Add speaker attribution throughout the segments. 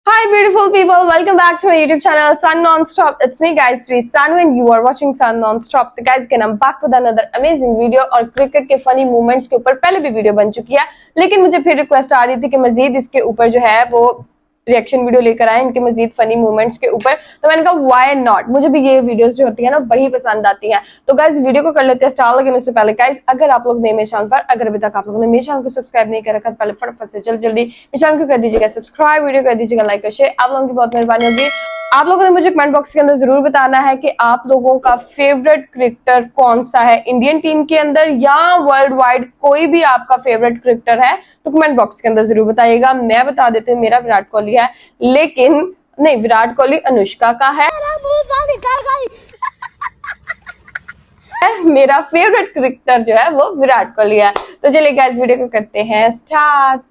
Speaker 1: Hi beautiful people, welcome back to my YouTube channel Sun Non-Stop. It's me guys, Sri Sanu and you are watching Sun Non-Stop. तो guys again I'm back with another amazing video और cricket के funny moments के ऊपर पहले भी video बन चुकी है, लेकिन मुझे फिर रिक्वेस्ट आ रही थी कि मजीद इसके ऊपर जो है वो रिएक्शन वीडियो लेकर आए इनके मजीद फनी मोमेंट्स के ऊपर। तो मैंने कहा व्हाई नॉट, मुझे भी ये वीडियोस जो होती है ना वही पसंद आती हैं। तो गाइस वीडियो को कर लेते हैं स्टार्ट, लेकिन उससे पहले गाइस अगर आप लोग नए मेरे चैनल पर, अगर अभी तक आप लोगों ने मेरे चैनल को सब्सक्राइब नहीं कर रखा तो पहले फटाफट से जल्दी मेरे चैनल को कर दीजिएगा सब्सक्राइब, वीडियो कर दीजिएगा लाइक और शेयर। आप लोगों की बहुत मेहरबानी होगी। आप लोगों ने मुझे कमेंट बॉक्स के अंदर जरूर बताना है कि आप लोगों का फेवरेट क्रिकेटर कौन सा है, इंडियन टीम के अंदर या वर्ल्ड वाइड, कोई भी आपका फेवरेट क्रिकेटर है तो कमेंट बॉक्स के अंदर जरूर बताइएगा। मैं बता देती हूँ मेरा विराट कोहली है, लेकिन नहीं, विराट कोहली अनुष्का का है। मेरा फेवरेट क्रिकेटर जो है वो विराट कोहली है। तो चलिए गाइस वीडियो को करते हैं स्टार्ट।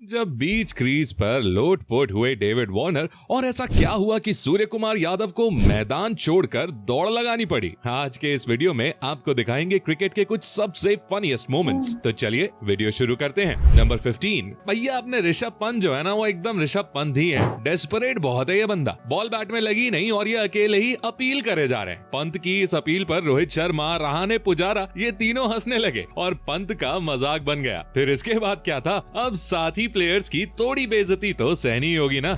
Speaker 2: जब बीच क्रीज पर लोटपोट हुए डेविड वार्नर और ऐसा क्या हुआ कि सूर्य कुमार यादव को मैदान छोड़कर दौड़ लगानी पड़ी। आज के इस वीडियो में आपको दिखाएंगे क्रिकेट के कुछ सबसे फनीएस्ट मोमेंट्स। तो चलिए वीडियो शुरू करते हैं। नंबर 15, भैया अपने ऋषभ पंत जो है ना वो एकदम ऋषभ पंत ही है। डेस्परेट बहुत है ये बंदा, बॉल बैट में लगी नहीं और ये अकेले ही अपील करे जा रहे हैं। पंत की इस अपील पर रोहित शर्मा, रहाणे, पुजारा ये तीनों हंसने लगे और पंत का मजाक बन गया। फिर इसके बाद क्या था, अब साथी प्लेयर्स की थोड़ी बेइज्जती तो सहनी होगी ना।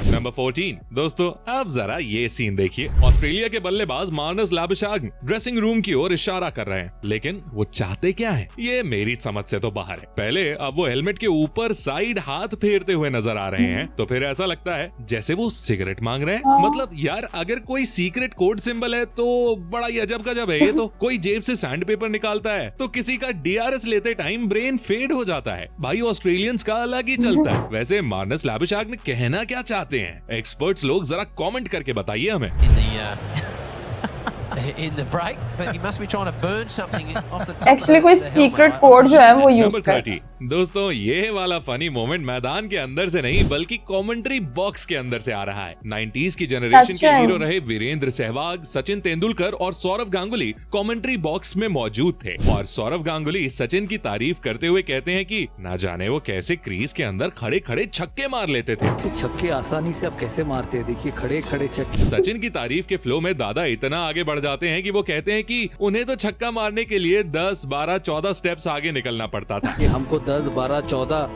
Speaker 2: नंबर 14, दोस्तों अब जरा ये सीन देखिए। ऑस्ट्रेलिया के बल्लेबाज मार्नस लैबुशैग्न ड्रेसिंग रूम की ओर इशारा कर रहे हैं, लेकिन वो चाहते क्या है ये मेरी समझ से तो बाहर है। पहले अब वो हेलमेट के ऊपर साइड हाथ फेरते हुए नजर आ रहे हैं, तो फिर ऐसा लगता है जैसे वो सिगरेट मांग रहे हैं। मतलब यार अगर कोई सीक्रेट कोड सिंबल है तो बड़ा ही अजब गजब है ये तो। कोई जेब से सैंड पेपर निकालता है तो किसी का DRS लेते टाइम ब्रेन फेड हो जाता है। भाई ऑस्ट्रेलियंस का अलग ही चलता है। वैसे मार्नस लैबुशैग्न कहना क्या चाहते हैं एक्सपर्ट्स लोग जरा कमेंट करके बताइए हमें।
Speaker 1: एक्चुअली कोई सीक्रेट कोड जो है वो यूज कर।
Speaker 2: दोस्तों ये वाला फनी मोमेंट मैदान के अंदर से नहीं बल्कि कमेंट्री बॉक्स के अंदर से आ रहा है। 90s की जनरेशन के हीरो रहे वीरेंद्र सहवाग, सचिन तेंदुलकर और सौरव गांगुली कमेंट्री बॉक्स में मौजूद थे और सौरव गांगुली सचिन की तारीफ करते हुए कहते हैं कि ना जाने वो कैसे क्रीज के अंदर खड़े खड़े छक्के मार लेते थे।
Speaker 3: छक्के आसानी से आप कैसे मारते हैं, देखिए खड़े खड़े छक्के।
Speaker 2: सचिन की तारीफ के फ्लो में दादा इतना आगे बढ़ जाते हैं कि वो कहते हैं कि उन्हें तो छक्का मारने के लिए 10, 12, 14 स्टेप्स आगे निकलना पड़ता था।
Speaker 3: हमको 10, 12, 14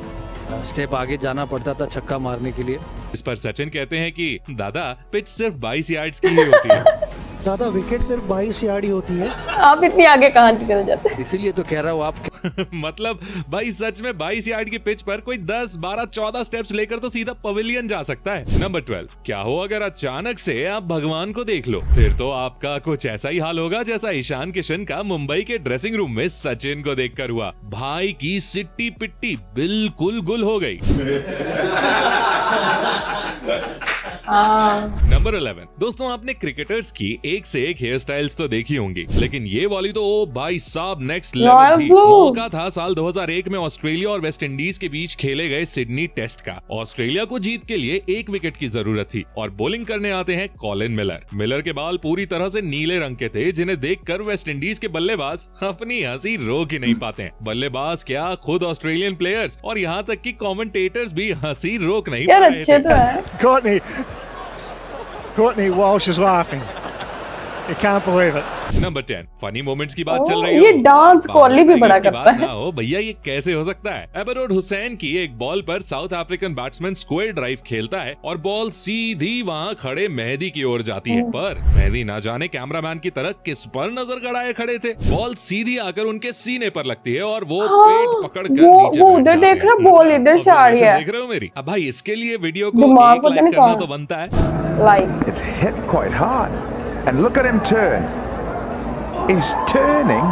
Speaker 3: स्टेप आगे जाना पड़ता था छक्का मारने के लिए।
Speaker 2: इस पर सचिन कहते हैं कि दादा पिच सिर्फ 22 यार्ड्स की ही होती है।
Speaker 4: दादा विकेट सिर्फ 22 यार्ड ही होती है।
Speaker 1: आप इतनी आगे कहाँ निकल जाते हैं?
Speaker 3: इसीलिए तो कह रहा हूँ आप।
Speaker 2: मतलब भाई सच में 22 यार्ड की पिच पर कोई 10, 12, 14 स्टेप्स लेकर तो सीधा पवेलियन जा सकता है। नंबर 12, क्या हो अगर अचानक से आप भगवान को देख लो, फिर तो आपका कुछ ऐसा ही हाल होगा जैसा ईशान किशन का मुंबई के ड्रेसिंग रूम में सचिन को देखकर हुआ। भाई की सिट्टी पिट्टी बिल्कुल गुल हो गई। नंबर 11, दोस्तों आपने क्रिकेटर्स की एक से एक हेयर स्टाइल्स तो देखी होंगी, लेकिन ये वाली तो ओ भाई साहब नेक्स्ट लेवल थी। मौका था साल 2001 में ऑस्ट्रेलिया और वेस्ट इंडीज के बीच खेले गए सिडनी टेस्ट का। ऑस्ट्रेलिया को जीत के लिए 1 विकेट की जरूरत थी और बॉलिंग करने आते हैं कॉलिन मिलर। मिलर के बाल पूरी तरह से नीले रंग के थे, जिन्हें देखकर वेस्ट इंडीज के बल्लेबाज अपनी हंसी रोक ही नहीं पाते हैं। बल्लेबाज क्या, खुद ऑस्ट्रेलियन प्लेयर्स और यहाँ तक कि कमेंटेटर्स भी हंसी रोक नहीं पा रहे थे।
Speaker 4: Courtney Walsh is laughing. You can't believe it.
Speaker 2: Number 10, funny moments की बात चल रही
Speaker 1: ये डांस कोहली भी बड़ा करता है।
Speaker 2: ओ भैया ये कैसे हो सकता है। एबरोड हुसैन की एक बॉल पर south African batsman square drive खेलता है और बॉल सीधी वहां खड़े मेहदी की ओर जाती है, पर मेहदी ना जाने कैमरामैन की तरह किस पर नजर गड़ाए खड़े थे। बॉल सीधी आकर उनके सीने पर लगती है और वो पेट पकड़ कर नीचे
Speaker 1: वो उधर देख रहा, बॉल इधर से आ रही है।
Speaker 2: देख रहे हो मेरी? अब भाई इसके लिए वीडियो को एक लाइक करना तो बनता है।
Speaker 1: Like
Speaker 5: It's hit quite hard. And look at him turn. He's turning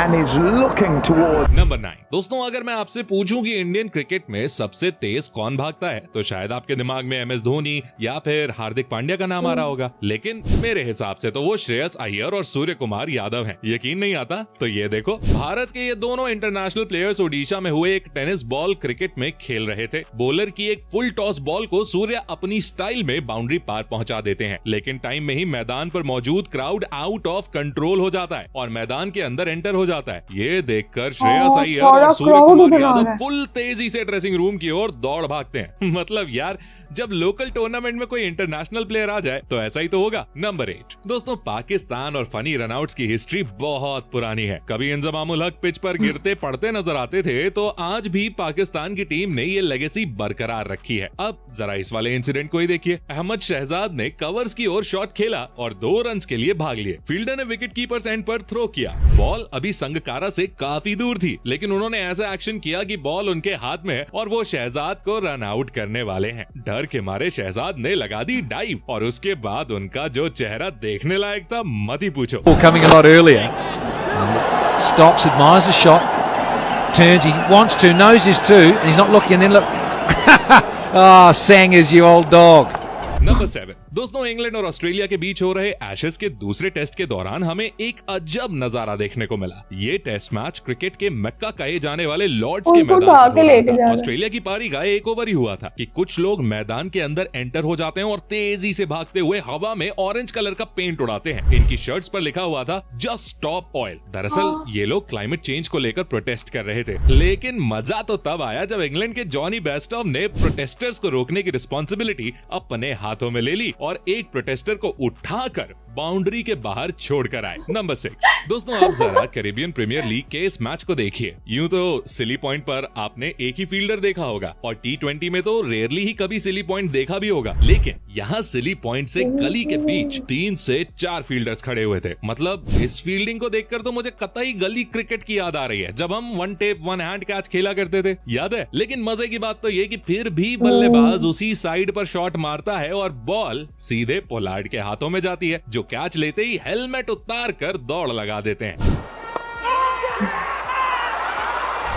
Speaker 5: and is looking toward.
Speaker 2: Number 9, दोस्तों अगर मैं आपसे पूछूं कि इंडियन क्रिकेट में सबसे तेज कौन भागता है तो शायद आपके दिमाग में MS धोनी या फिर हार्दिक पांड्या का नाम आ रहा होगा, लेकिन मेरे हिसाब से तो वो श्रेयस अय्यर और सूर्य कुमार यादव हैं। यकीन नहीं आता तो ये देखो, भारत के ये दोनों इंटरनेशनल प्लेयर्स ओडिशा में हुए एक टेनिस बॉल क्रिकेट में खेल रहे थे। बॉलर की एक फुल टॉस बॉल को सूर्य अपनी स्टाइल में बाउंड्री पार पहुंचा देते हैं, लेकिन टाइम में ही मैदान पर मौजूद क्राउड आउट ऑफ कंट्रोल हो जाता है और मैदान के अंदर एंटर हो हो जाता है। ये देखकर श्रेयस अय्यर
Speaker 1: सारा
Speaker 2: और सूर्य
Speaker 1: crowd
Speaker 2: कुमार
Speaker 1: उधर आ रहा
Speaker 2: यादव
Speaker 1: है।
Speaker 2: फुल तेजी से ड्रेसिंग रूम की ओर दौड़ भागते हैं। मतलब यार, जब लोकल टूर्नामेंट में कोई इंटरनेशनल प्लेयर आ जाए तो ऐसा ही तो होगा। नंबर 8 दोस्तों, पाकिस्तान और फनी रनआउट्स की हिस्ट्री बहुत पुरानी है। कभी इंजमामुल हक पिच पर गिरते पड़ते नजर आते थे, तो आज भी पाकिस्तान की टीम ने ये लेगेसी बरकरार रखी है। अब जरा इस वाले इंसिडेंट को ही देखिए। अहमद शहजाद ने कवर्स की ओर शॉट खेला और 2 रन के लिए भाग लिए। फील्डर ने विकेट कीपर्स एंड पर थ्रो किया। बॉल अभी संगकारा से काफी दूर थी, लेकिन उन्होंने ऐसा एक्शन किया कि बॉल उनके हाथ में है और वो शहजाद को रन आउट करने वाले हैं। डर के मारे शहजाद ने लगा दी डाइव और उसके बाद उनका जो चेहरा देखने लायक था, मत ही पूछो।
Speaker 6: Coming a lot earlier. Stops, admires the shot, turns, he wants to, knows his to, and he's not looking, and then look. Ah, sang is you old dog.
Speaker 2: Number 7 दोस्तों, इंग्लैंड और ऑस्ट्रेलिया के बीच हो रहे Ashes के दूसरे test के दौरान हमें एक अजब नजारा देखने को मिला। ये टेस्ट मैच क्रिकेट के मक्का कहे जाने वाले लॉर्ड्स के
Speaker 1: उनको
Speaker 2: मैदान
Speaker 1: ढा
Speaker 2: पर
Speaker 1: के
Speaker 2: हो रहा
Speaker 1: लेके
Speaker 2: था।
Speaker 1: जा रहे।
Speaker 2: ऑस्ट्रेलिया की पारी का एक ओवर ही हुआ था कि कुछ लोग मैदान के अंदर एंटर हो जाते हैं और तेजी से भागते हुए हवा में ऑरेंज कलर का पेंट उड़ाते हैं। इनकी शर्ट्स पर लिखा हुआ था जस्ट स्टॉप ऑयल। दरअसल ये लोग क्लाइमेट चेंज को लेकर प्रोटेस्ट कर रहे थे, लेकिन मजा तो तब आया जब इंग्लैंड के जॉनी बेस्टॉफ ने प्रोटेस्टर्स को रोकने की रिस्पॉन्सिबिलिटी अपने हाथों में ले ली और एक प्रोटेस्टर को उठाकर बाउंड्री के बाहर छोड़कर आए। नंबर 6 दोस्तों, अब जरा कैरेबियन प्रीमियर लीग के इस मैच को देखिए। यूं तो सिली पॉइंट पर आपने एक ही फील्डर देखा होगा और T20 में तो रेयरली ही कभी सिली पॉइंट देखा भी होगा, लेकिन यहाँ सिली पॉइंट से गली के बीच 3 से 4 फील्डर्स खड़े हुए थे। मतलब इस फील्डिंग को देखकर तो मुझे कतई गली क्रिकेट की याद आ रही है, जब हम one tape one hand catch खेला करते थे, याद है। लेकिन मजे की बात तो ये कि फिर भी बल्लेबाज उसी साइड पर शॉट मारता है और बॉल सीधे पोलार्ड के हाथों में जाती है, जो कैच लेते ही हेलमेट उतार कर दौड़ लगा देते हैं।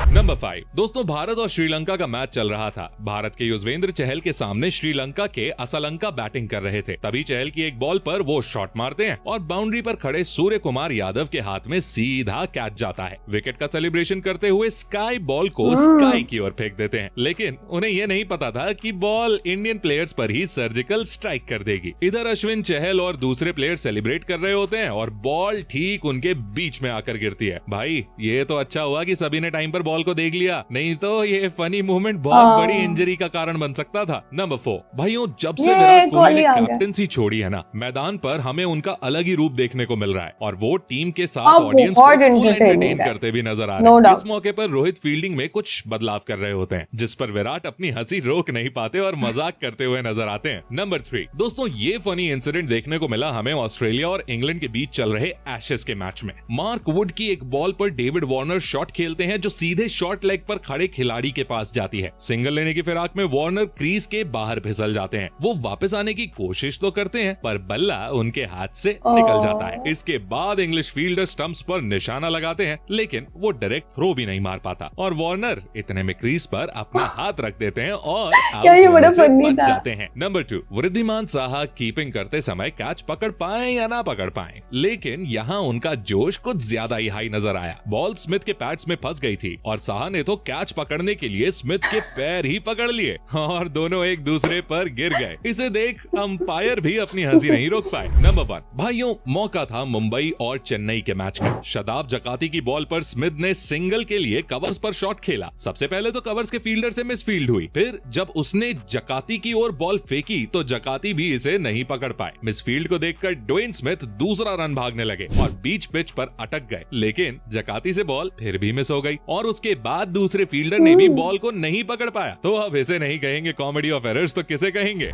Speaker 2: नंबर 5 दोस्तों, भारत और श्रीलंका का मैच चल रहा था। भारत के युजवेंद्र चहल के सामने श्रीलंका के असलंका बैटिंग कर रहे थे। तभी चहल की एक बॉल पर वो शॉट मारते हैं और बाउंड्री पर खड़े सूर्य कुमार यादव के हाथ में सीधा कैच जाता है। विकेट का सेलिब्रेशन करते हुए स्काई बॉल को स्काई की ओर फेंक देते हैं, लेकिन उन्हें यह नहीं पता था कि बॉल इंडियन प्लेयर्स पर ही सर्जिकल स्ट्राइक कर देगी। इधर अश्विन, चहल और दूसरे प्लेयर सेलिब्रेट कर रहे होते हैं और बॉल ठीक उनके बीच में आकर गिरती है। भाई ये तो अच्छा हुआ कि सभी ने टाइम पर बॉल को देख लिया, नहीं तो ये फनी मूवमेंट बहुत बड़ी इंजरी का कारण बन सकता था। नंबर 4 भाइयों, जब से विराट कोहली ने कैप्टनसी छोड़ी है ना, मैदान पर हमें उनका अलग ही रूप देखने को मिल रहा है और वो टीम के साथ ऑडियंस को फुल एंटरटेन करते भी नजर आ रहे हैं। इस मौके पर रोहित फील्डिंग में कुछ बदलाव कर रहे होते हैं, जिस पर विराट अपनी हंसी रोक नहीं पाते और मजाक करते हुए नजर आते हैं। नंबर 3 दोस्तों, ये फनी इंसिडेंट देखने को मिला हमें ऑस्ट्रेलिया और इंग्लैंड के बीच चल रहे एशेज के मैच में। मार्क वुड की एक बॉल पर डेविड वार्नर शॉट खेलते हैं जो सीधे शॉर्ट लेग पर खड़े खिलाड़ी के पास जाती है। सिंगल लेने की फिराक में वार्नर क्रीज के बाहर फिसल जाते हैं। वो वापस आने की कोशिश तो करते हैं, पर बल्ला उनके हाथ से निकल जाता है। इसके बाद इंग्लिश फील्डर स्टंप्स पर निशाना लगाते हैं, लेकिन वो डायरेक्ट थ्रो भी नहीं मार पाता और वार्नर इतने में क्रीज पर अपना हाथ रख देते हैं और आउट होने से बच जाते हैं। नंबर 2 वृद्धिमान साहा कीपिंग करते समय कैच पकड़ पाए या ना पकड़ पाए, लेकिन यहाँ उनका जोश कुछ ज्यादा ही हाई नजर आया। बॉल स्मिथ के पैड्स में फंस गई थी और साहा ने तो कैच पकड़ने के लिए स्मिथ के पैर ही पकड़ लिए और दोनों एक दूसरे पर गिर गए। इसे देख अंपायर भी अपनी हंसी नहीं रोक पाए। नंबर 1 भाइयों, मौका था मुंबई और चेन्नई के मैच का। शदाब जकाती की बॉल पर स्मिथ ने सिंगल के लिए कवर्स पर शॉट खेला। सबसे पहले तो कवर्स के फील्डर से मिसफील्ड हुई, फिर जब उसने जकाती की ओर बॉल फेंकी तो जकाती भी इसे नहीं पकड़ पाए। मिसफील्ड को देखकर ड्वेन स्मिथ दूसरा रन भागने लगे और बीच पिच पर अटक गए, लेकिन जकाती से बॉल फिर भी मिस हो गई और उसके बाद दूसरे फील्डर ने भी बॉल को नहीं पकड़ पाया। तो अब इसे नहीं कहेंगे कॉमेडी ऑफ एरर्स तो किसे कहेंगे?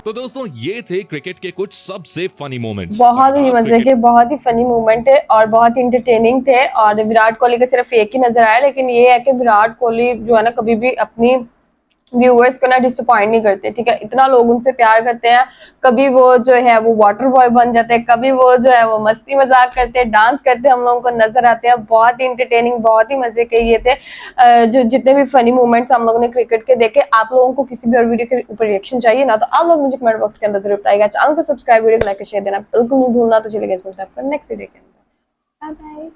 Speaker 2: तो दोस्तों, ये थे क्रिकेट के कुछ सबसे फनी मोमेंट्स।
Speaker 1: बहुत ही मजे के, बहुत ही फनी मोमेंट थे और बहुत ही इंटरटेनिंग थे। और विराट कोहली का सिर्फ एक ही नजर आया, लेकिन ये है कि विराट कोहली जो है ना, कभी भी अपनी व्यूअर्स को ना डिसअपॉइंट नहीं करते, ठीक है। इतना लोग उनसे प्यार करते हैं, कभी वो जो है वो वाटर बॉय बन जाते हैं, कभी वो जो है वो मस्ती मजाक करते हैं, डांस करते हैं, हम लोगों को नजर आते हैं। बहुत ही इंटरटेनिंग, बहुत ही मजे के ये थे जो जितने भी फनी मोमेंट्स हम लोगों ने क्रिकेट के देखे। आप लोगों को किसी भी और वीडियो के ऊपर रिएक्शन चाहिए ना, तो आप लोग मुझे कमेंट बॉक्स के अंदर जरूर बताइएगा। चैनल को सब्सक्राइब, वीडियो को लाइक शेयर देना बिल्कुल नहीं भूलना। तो चलिए नेक्स्ट वीडियो के अंदर बाय बाय।